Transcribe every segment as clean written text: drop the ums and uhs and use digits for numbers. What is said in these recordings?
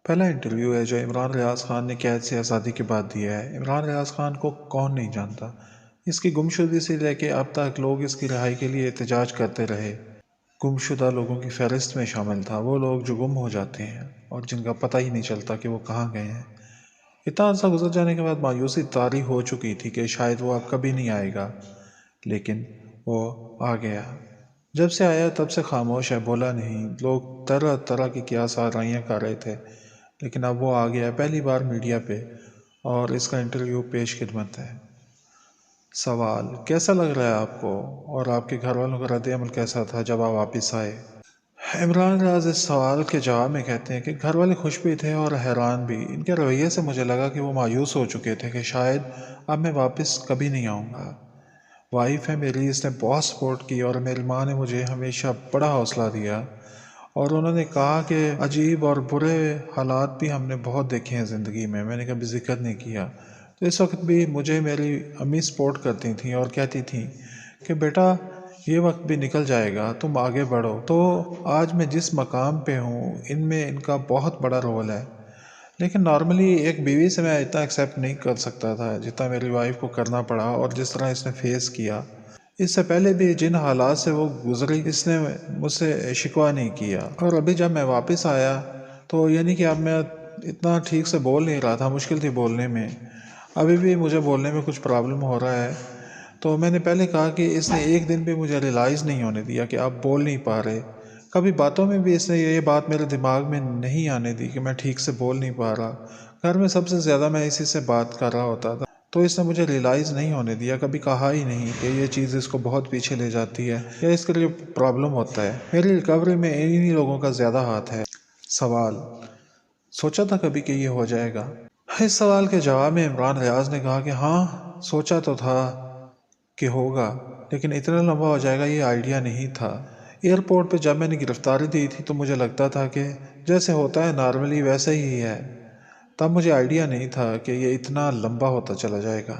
پہلا انٹرویو ہے جو عمران ریاض خان نے قید سے آزادی کے بعد دیا ہے۔ عمران ریاض خان کو کون نہیں جانتا؟ اس کی گمشدگی سے لے کے اب تک لوگ اس کی رہائی کے لیے احتجاج کرتے رہے۔ گمشدہ لوگوں کی فہرست میں شامل تھا، وہ لوگ جو گم ہو جاتے ہیں اور جن کا پتہ ہی نہیں چلتا کہ وہ کہاں گئے ہیں۔ اتنا عرصہ گزر جانے کے بعد مایوسی طاری ہو چکی تھی کہ شاید وہ اب کبھی نہیں آئے گا، لیکن وہ آ گیا۔ جب سے آیا تب سے خاموش ہے، بولا نہیں۔ لوگ طرح طرح کی قیاس آرائیاں کر رہے تھے، لیکن اب وہ آ گیا، پہلی بار میڈیا پہ، اور اس کا انٹرویو پیش خدمت ہے۔ سوال: کیسا لگ رہا ہے آپ کو، اور آپ کے گھر والوں کا رد عمل کیسا تھا جب آپ واپس آئے؟ عمران ریاض اس سوال کے جواب میں کہتے ہیں کہ گھر والے خوش بھی تھے اور حیران بھی۔ ان کے رویے سے مجھے لگا کہ وہ مایوس ہو چکے تھے کہ شاید اب میں واپس کبھی نہیں آؤں گا۔ وائف ہے میری، اس نے بہت سپورٹ کی، اور میری ماں نے مجھے ہمیشہ بڑا حوصلہ دیا، اور انہوں نے کہا کہ عجیب اور برے حالات بھی ہم نے بہت دیکھے ہیں زندگی میں۔ میں نے کبھی ذکر نہیں کیا، تو اس وقت بھی مجھے میری امی سپورٹ کرتی تھیں اور کہتی تھیں کہ بیٹا یہ وقت بھی نکل جائے گا، تم آگے بڑھو۔ تو آج میں جس مقام پہ ہوں ان میں ان کا بہت بڑا رول ہے، لیکن نارملی ایک بیوی سے میں اتنا ایکسیپٹ نہیں کر سکتا تھا جتنا میری وائف کو کرنا پڑا، اور جس طرح اس نے فیس کیا۔ اس سے پہلے بھی جن حالات سے وہ گزری اس نے مجھ سے شکوہ نہیں کیا، اور ابھی جب میں واپس آیا تو یعنی کہ اب میں اتنا ٹھیک سے بول نہیں رہا تھا، مشکل تھی بولنے میں، ابھی بھی مجھے بولنے میں کچھ پرابلم ہو رہا ہے۔ تو میں نے پہلے کہا کہ اس نے ایک دن بھی مجھے ریلائز نہیں ہونے دیا کہ آپ بول نہیں پا رہے۔ کبھی باتوں میں بھی اس نے یہ بات میرے دماغ میں نہیں آنے دی کہ میں ٹھیک سے بول نہیں پا رہا۔ گھر میں سب سے زیادہ میں اسی سے بات کر رہا ہوتا تھا، تو اس نے مجھے ریلائز نہیں ہونے دیا، کبھی کہا ہی نہیں کہ یہ چیز اس کو بہت پیچھے لے جاتی ہے یا اس کے لیے پرابلم ہوتا ہے۔ میری ریکوری میں انہی لوگوں کا زیادہ ہاتھ ہے۔ سوال: سوچا تھا کبھی کہ یہ ہو جائے گا؟ اس سوال کے جواب میں عمران ریاض نے کہا کہ ہاں، سوچا تو تھا کہ ہوگا، لیکن اتنا لمبا ہو جائے گا یہ آئیڈیا نہیں تھا۔ ایئرپورٹ پہ جب میں نے گرفتاری دی تھی تو مجھے لگتا تھا کہ جیسے ہوتا ہے نارملی ویسے ہی ہے، تب مجھے آئیڈیا نہیں تھا کہ یہ اتنا لمبا ہوتا چلا جائے گا۔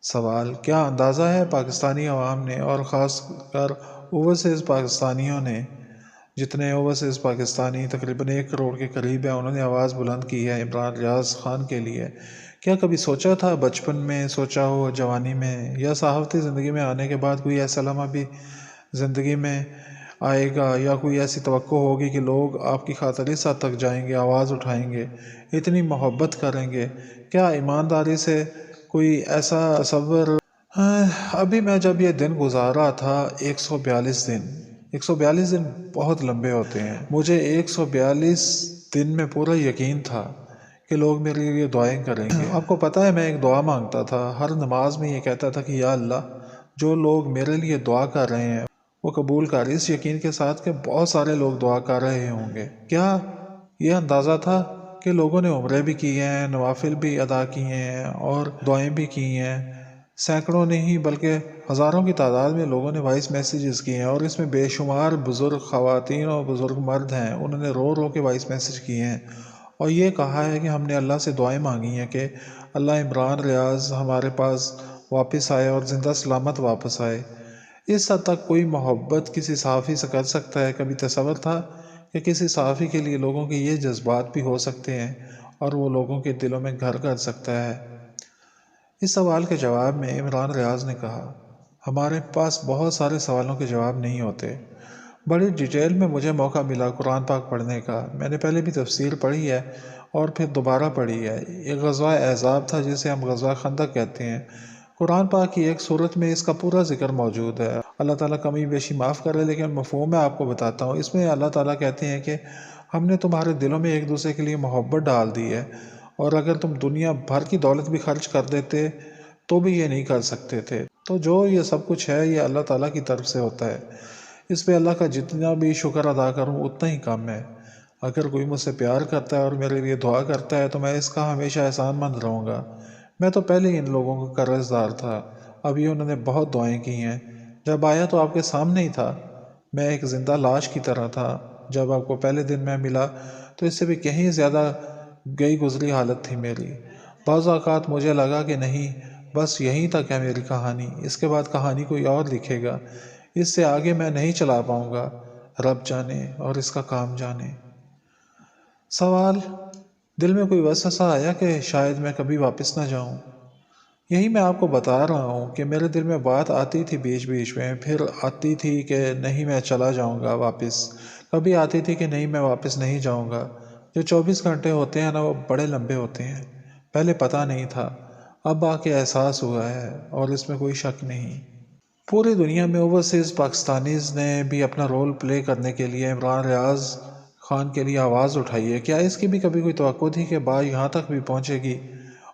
سوال: کیا اندازہ ہے پاکستانی عوام نے، اور خاص کر اوورسیز پاکستانیوں نے، جتنے اوورسیز پاکستانی تقریباً 1 کروڑ کے قریب ہیں، انہوں نے آواز بلند کی ہے عمران ریاض خان کے لیے؟ کیا کبھی سوچا تھا، بچپن میں سوچا ہو، جوانی میں، یا صحافتی زندگی میں آنے کے بعد کوئی ایسا لمحہ بھی زندگی میں آئے گا، یا کوئی ایسی توقع ہوگی کہ لوگ آپ کی خاطر اس حد تک جائیں گے، آواز اٹھائیں گے، اتنی محبت کریں گے؟ کیا ایمانداری سے کوئی ایسا تصور؟ ابھی میں جب یہ دن گزارا تھا 142 دن، 142 دن بہت لمبے ہوتے ہیں، مجھے 142 دن میں پورا یقین تھا کہ لوگ میرے لیے دعائیں کریں گے۔ آپ کو پتہ ہے میں ایک دعا مانگتا تھا، ہر نماز میں یہ کہتا تھا کہ یا اللہ، جو لوگ میرے لیے دعا کر رہے ہیں وہ قبول کر، اس یقین کے ساتھ کہ بہت سارے لوگ دعا کر رہے ہوں گے۔ کیا یہ اندازہ تھا کہ لوگوں نے عمرے بھی کی ہیں، نوافل بھی ادا کیے ہیں، اور دعائیں بھی کی ہیں؟ سینکڑوں نہیں بلکہ ہزاروں کی تعداد میں لوگوں نے وائس میسیجز کیے ہیں، اور اس میں بے شمار بزرگ خواتین اور بزرگ مرد ہیں، انہوں نے رو رو کے وائس میسیج کیے ہیں، اور یہ کہا ہے کہ ہم نے اللہ سے دعائیں مانگی ہیں کہ اللہ عمران ریاض ہمارے پاس واپس آئے اور زندہ سلامت واپس آئے۔ اس حد تک کوئی محبت کسی صحافی سے کر سکتا ہے؟ کبھی تصور تھا کہ کسی صحافی کے لیے لوگوں کے یہ جذبات بھی ہو سکتے ہیں اور وہ لوگوں کے دلوں میں گھر کر سکتا ہے؟ اس سوال کے جواب میں عمران ریاض نے کہا، ہمارے پاس بہت سارے سوالوں کے جواب نہیں ہوتے۔ بڑی ڈیٹیل میں مجھے موقع ملا قرآن پاک پڑھنے کا، میں نے پہلے بھی تفسیر پڑھی ہے اور پھر دوبارہ پڑھی ہے۔ ایک غزوہ احزاب تھا جسے ہم غزوہ خندق کہتے ہیں، قرآن پاک کی ایک سورت میں اس کا پورا ذکر موجود ہے۔ اللہ تعالیٰ کمی بیشی معاف کرے، لیکن مفہوم میں آپ کو بتاتا ہوں۔ اس میں اللہ تعالیٰ کہتے ہیں کہ ہم نے تمہارے دلوں میں ایک دوسرے کے لیے محبت ڈال دی ہے، اور اگر تم دنیا بھر کی دولت بھی خرچ کر دیتے تو بھی یہ نہیں کر سکتے تھے۔ تو جو یہ سب کچھ ہے یہ اللہ تعالیٰ کی طرف سے ہوتا ہے، اس پہ اللہ کا جتنا بھی شکر ادا کروں اتنا ہی کم ہے۔ اگر کوئی مجھ سے پیار کرتا ہے اور میرے لیے دعا کرتا ہے تو میں اس کا ہمیشہ احسان مند رہوں گا۔ میں تو پہلے ہی ان لوگوں کا قرض دار تھا، ابھی انہوں نے بہت دعائیں کی ہیں۔ جب آیا تو آپ کے سامنے ہی تھا، میں ایک زندہ لاش کی طرح تھا۔ جب آپ کو پہلے دن میں ملا تو اس سے بھی کہیں زیادہ گئی گزری حالت تھی میری۔ بعض اوقات مجھے لگا کہ نہیں، بس یہیں تک ہے میری کہانی، اس کے بعد کہانی کوئی اور لکھے گا، اس سے آگے میں نہیں چلا پاؤں گا۔ رب جانے اور اس کا کام جانے۔ सवाल: दिल में कोई वसवसा आया कि शायद मैं कभी वापस ना जाऊं? यही मैं आपको बता रहा हूँ कि मेरे दिल में बात आती थी बीच बीच में, फिर आती थी कि नहीं मैं चला जाऊँगा वापस, कभी आती थी कि नहीं मैं वापस नहीं जाऊँगा। जो 24 घंटे होते हैं ना, वो बड़े लंबे होते हैं। पहले पता नहीं था, अब आके एहसास हुआ है, और इसमें कोई शक नहीं। पूरी दुनिया में ओवरसीज़ पाकिस्तानीज़ ने भी अपना रोल प्ले करने के लिए इमरान रियाज खान के लिए आवाज़ उठाई है। क्या इसकी भी कभी कोई तवक्को थी कि बात यहाँ तक भी पहुँचेगी?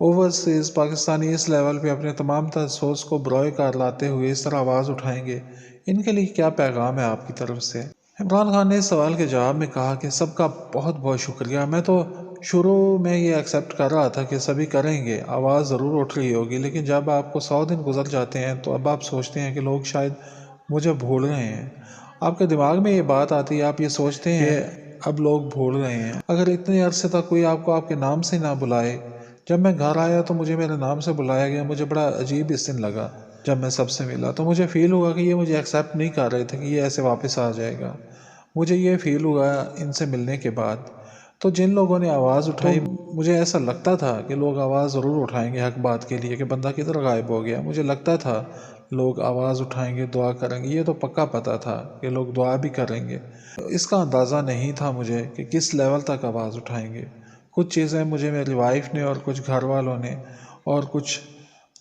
ओवरसीज़ पाकिस्तानी इस लेवल पे अपने तमाम तर सोच को बरोए कार लाते हुए इस तरह आवाज़ उठाएंगे? इनके लिए क्या पैगाम है आपकी तरफ से? इमरान खान ने इस सवाल के जवाब में कहा कि सबका बहुत बहुत शुक्रिया। मैं तो शुरू में ये एक्सेप्ट कर रहा था कि सभी करेंगे, आवाज़ ज़रूर उठ रही होगी, लेकिन जब आपको 100 दिन गुजर जाते हैं तो अब आप सोचते हैं कि लोग शायद मुझे भूल रहे हैं। आपके दिमाग में ये बात आती है, आप ये सोचते हैं कि अब लोग भूल रहे हैं। अगर इतने अरसे तक कोई आपको आपके नाम से ना बुलाए, जब मैं घर आया तो मुझे मेरे नाम से बुलाया गया। मुझे बड़ा अजीब इस दिन लगा। जब मैं सबसे मिला तो मुझे फ़ील हुआ कि ये मुझे एक्सेप्ट नहीं कर रहे थे कि ये ऐसे वापस आ जाएगा। मुझे ये फ़ील हुआ इनसे मिलने के बाद। तो जिन लोगों ने आवाज़ उठाई, मुझे ऐसा लगता था कि लोग आवाज़ ज़रूर उठाएंगे हक बात के लिए कि बंदा किधर गायब हो गया। मुझे लगता था लोग आवाज़ उठाएंगे, दुआ करेंगे। ये तो पक्का पता था कि लोग दुआ भी करेंगे। इसका अंदाज़ा नहीं था मुझे कि किस लेवल तक आवाज़ उठाएंगे। कुछ चीज़ें मुझे मेरी वाइफ ने और कुछ घर वालों ने और कुछ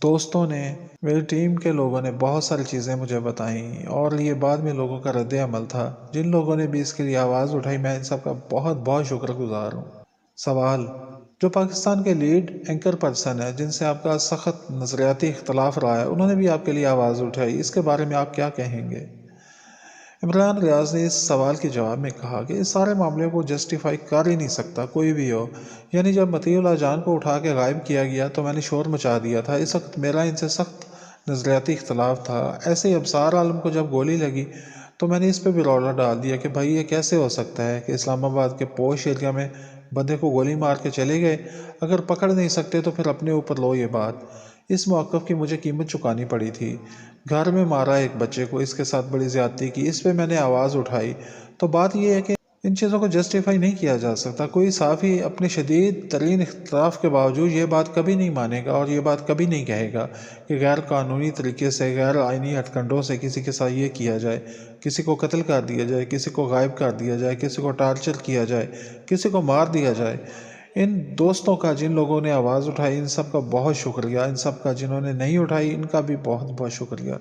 दोस्तों ने, मेरी टीम के लोगों ने बहुत सारी चीज़ें मुझे बताई, और ये बाद में लोगों का रद्द अमल था। जिन लोगों ने भी इसके लिए आवाज़ उठाई, मैं इन सब का बहुत बहुत शुक्रगुजार हूँ। सवाल: जो पाकिस्तान के लीड एंकर पर्सन है, जिनसे आपका सख्त नज़रियाती इख्तलाफ रहा है, उन्होंने भी आपके लिए आवाज़ उठाई, इसके बारे में आप क्या कहेंगे? इमरान रियाज ने इस सवाल के जवाब में कहा कि इस सारे मामले को जस्टिफाई कर ही नहीं सकता कोई भी हो। यानी जब मतीउल्लाह जान को उठा के गायब किया गया तो मैंने शोर मचा दिया था। इस वक्त मेरा इनसे सख्त नज़रियाती इख्तलाफ था। ऐसे ही अबसार आलम को जब गोली लगी तो मैंने इस पर भी रौला डाल दिया कि भाई ये कैसे हो सकता है कि इस्लामाबाद के पोश एरिया में बंदे को गोली मार के चले गए। अगर पकड़ नहीं सकते तो फिर अपने ऊपर लो ये बात। इस मौक़िफ़ की मुझे कीमत चुकानी पड़ी थी। घर में मारा एक बच्चे को, इसके साथ बड़ी ज़्यादती की, इस पे मैंने आवाज़ उठाई। तो बात यह है कि इन चीज़ों को जस्टिफाई नहीं किया जा सकता। कोई साफ़ी अपने शदीद तरीन इख्तिलाफ़ के बावजूद ये बात कभी नहीं मानेगा और ये बात कभी नहीं कहेगा कि गैर कानूनी तरीके से, गैर आइनी हथकंडों से किसी के साथ ये किया जाए, किसी को कत्ल कर दिया जाए, किसी को गायब कर दिया जाए, किसी को टार्चर किया जाए, किसी को मार दिया जाए। इन दोस्तों का, जिन लोगों ने आवाज़ उठाई, इन सब का बहुत शुक्रिया। इन सब का जिन्होंने नहीं उठाई, इनका भी बहुत बहुत शुक्रिया।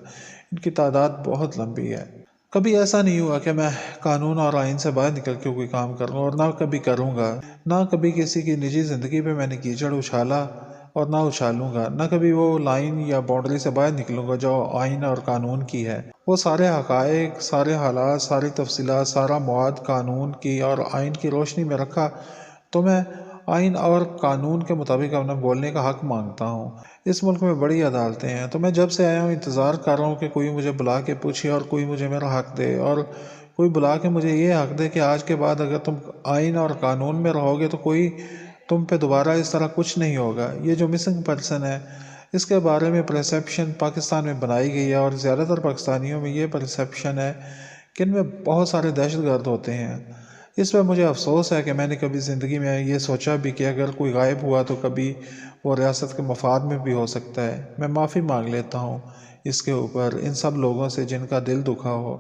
इनकी तादाद बहुत लंबी है। कभी ऐसा नहीं हुआ कि मैं कानून और आइन से बाहर निकल के कोई काम करूँ, और ना कभी करूँगा। ना कभी किसी की निजी ज़िंदगी पे मैंने कीचड़ उछाला और ना उछालूँगा। ना कभी वो लाइन या बाउंड्री से बाहर निकलूँगा जो आइन और कानून की है। वो सारे हक़ाइक़, सारे हालात, सारी तफसीलात, सारा मवाद कानून की और आइन की रोशनी में रखा तो मैं आइन और कानून के मुताबिक अपना बोलने का हक़ मांगता हूँ। इस मुल्क में बड़ी अदालतें हैं, तो मैं जब से आया हूँ इंतज़ार कर रहा हूँ कि कोई मुझे बुला के पूछे और कोई मुझे मेरा हक़ दे, और कोई बुला के मुझे ये हक़ दे कि आज के बाद अगर तुम आइन और कानून में रहोगे तो कोई तुम पे दोबारा इस तरह कुछ नहीं होगा। ये जो मिसिंग पर्सन है, इसके बारे में परसेप्शन पाकिस्तान में बनाई गई है, और ज़्यादातर पाकिस्तानियों में ये परसेप्शन है कि इनमें बहुत सारे दहशतगर्द होते हैं। इस पर मुझे अफसोस है कि मैंने कभी ज़िंदगी में ये सोचा भी कि अगर कोई गायब हुआ तो कभी वो रियासत के मफाद में भी हो सकता है। मैं माफ़ी मांग लेता हूँ इसके ऊपर इन सब लोगों से जिनका दिल दुखा हो।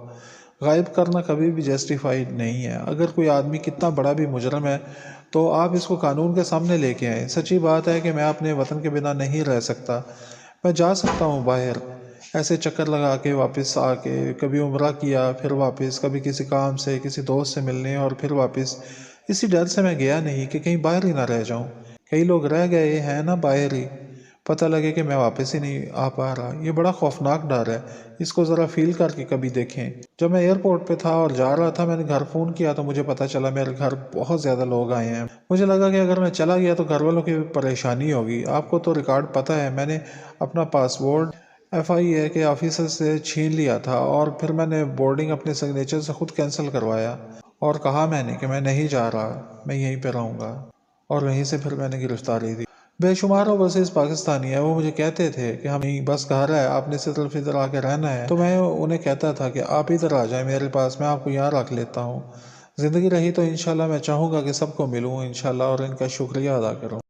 गायब करना कभी भी जस्टिफाइड नहीं है। अगर कोई आदमी कितना बड़ा भी मुजरम है तो आप इसको कानून के सामने लेके आएँ। सच्ची बात है कि मैं अपने वतन के बिना नहीं रह सकता। मैं जा सकता हूँ बाहर, ऐसे चक्कर लगा के वापस आके, कभी उम्रा किया फिर वापस, कभी किसी काम से, किसी दोस्त से मिलने और फिर वापस। इसी डर से मैं गया नहीं कि कहीं बाहर ही ना रह जाऊं। कई लोग रह गए हैं ना बाहर ही, पता लगे कि मैं वापस ही नहीं आ पा रहा। ये बड़ा खौफनाक डर है, इसको ज़रा फील करके कभी देखें। जब मैं एयरपोर्ट पे था और जा रहा था, मैंने घर फ़ोन किया तो मुझे पता चला मेरे घर बहुत ज़्यादा लोग आए हैं। मुझे लगा कि अगर मैं चला गया तो घर वालों की परेशानी होगी। आपको तो रिकॉर्ड पता है, मैंने अपना पासपोर्ट FIA के ऑफिसर से छीन लिया था, और फिर मैंने बोर्डिंग अपने सिग्नेचर से खुद कैंसिल करवाया और कहा मैंने कि मैं नहीं जा रहा, मैं यहीं पे रहूँगा। और वहीं से फिर मैंने गिरफ्तारी दी। बेशुमार ओवरसीज़ पाकिस्तानी है, वो मुझे कहते थे कि हम नहीं, बस घर है, आपने सिर्फ इधर आके रहना है। तो मैं उन्हें कहता था कि आप इधर आ जाएं मेरे पास, मैं आपको यहाँ रख लेता हूँ। زندگی رہی تو انشاءاللہ میں چاہوں گا کہ سب کو ملوں انشاءاللہ اور ان کا شکریہ ادا کروں۔